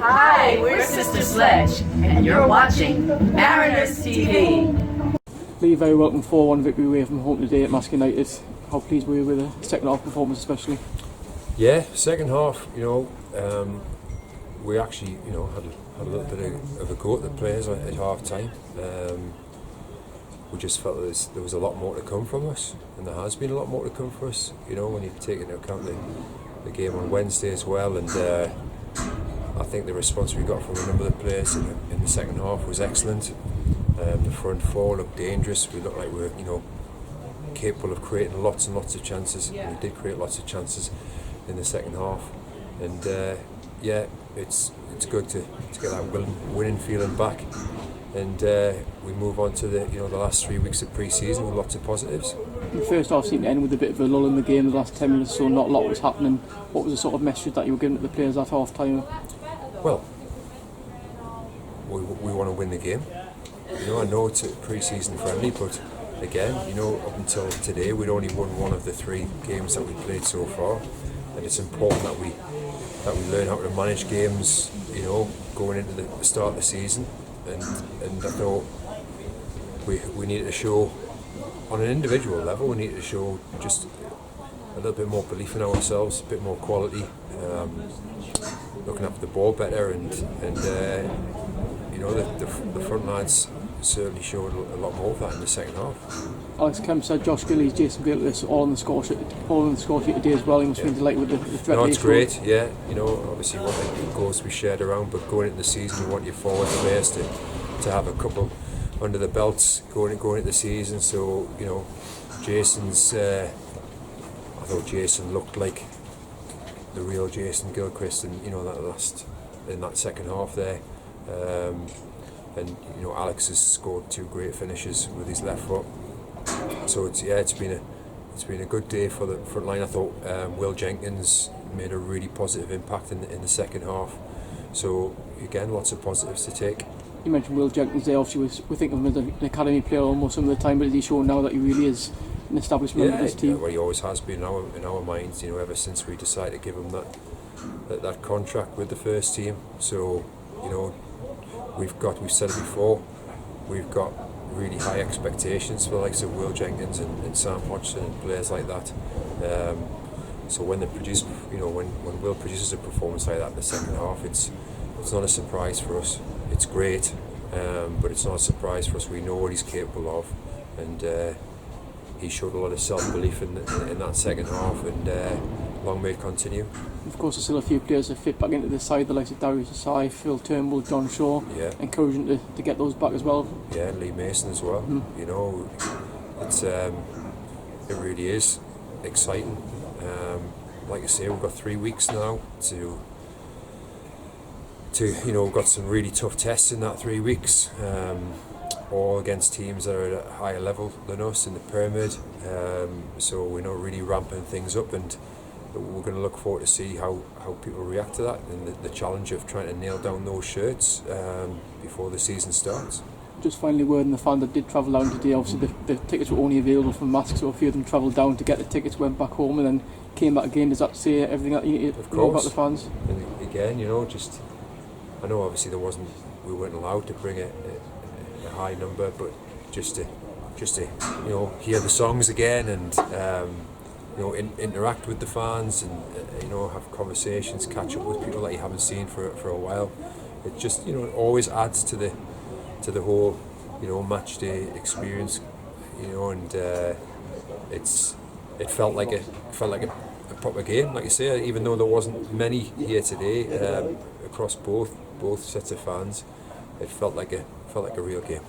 Hi, we're Sister Sledge, and you're watching Mariners TV. Lee, very welcome 4-1 victory away from home today at Marske United. How pleased were you with the second half performance especially? Yeah, second half, we actually, had a little bit of a go at the players at half time. We just felt there was a lot more to come from us, and there has been a lot more to come for us, when you take into account the game on Wednesday as well. And I think the response we got from a number of the players in the second half was excellent. The front four looked dangerous. We looked like we were, capable of creating lots and lots of chances. Yeah. We did create lots of chances in the second half, and it's good to get that winning feeling back. And we move on to the last 3 weeks of pre-season with lots of positives. The first half seemed to end with a bit of a lull in the game. The last 10 minutes or so, not a lot was happening. What was the sort of message that you were giving to the players at half time? Well, we want to win the game. I know it's a pre-season friendly, but again, up until today, we'd only won one of the 3 games that we played so far, and it's important that we learn how to manage games, going into the start of the season. And I thought we needed to show, on an individual level, we needed to show just a little bit more belief in ourselves, a bit more quality, looking after the ball better, and the front lines certainly showed a lot more of that in the second half. Alex Kemp said Josh Gillies, Jason Gillies all on the score sheet today as well. He must be delighted with the threat. No, it's great. Yeah, obviously one of the goals we shared around, but going into the season, we want your forward players to have a couple under the belts going into the season. So Jason's. I thought Jason looked like the real Jason Gilchrist, and in that second half there. And Alex has scored 2 great finishes with his left foot. So it's been a good day for the front line. I thought Will Jenkins made a really positive impact in the second half. So again, lots of positives to take. You mentioned Will Jenkins there. Obviously, we think of him as an academy player almost some of the time, but is he shown now that he really is an established member of this team? Yeah, well, he always has been in our minds. Ever since we decided to give him that contract with the first team. So we've said it before, we've got really high expectations for the likes of Will Jenkins and Sam Hodgson and players like that. So when they produce, when Will produces a performance like that in the second half, it's not a surprise for us. It's great, but it's not a surprise for us. We know what he's capable of, and he showed a lot of self-belief in that second half, and long may it continue. Of course, there's still a few players that fit back into the side, the likes of Darius Asai, Phil Turnbull, John Shaw. Yeah. Encouraging to get those back as well. Yeah, Lee Mason as well. It's it really is exciting. Like I say, we've got 3 weeks now to we've got some really tough tests in that 3 weeks. All against teams that are at a higher level than us in the pyramid. So we're not really ramping things up, and we're going to look forward to see how people react to that, and the challenge of trying to nail down those shirts before the season starts. Just finally, word on the fan that did travel down today. Obviously the tickets were only available from Marske, so a few of them travelled down to get the tickets, went back home and then came back again. Does that say everything that you need to know about the fans? And again, I know obviously we weren't allowed to bring a high number, but just to hear the songs again, and interact with the fans, and have conversations, catch up with people that you haven't seen for a while. It just always adds to the whole match day experience, and it felt like a proper game, like you say. Even though there wasn't many here today, across both sets of fans, it felt like a real game.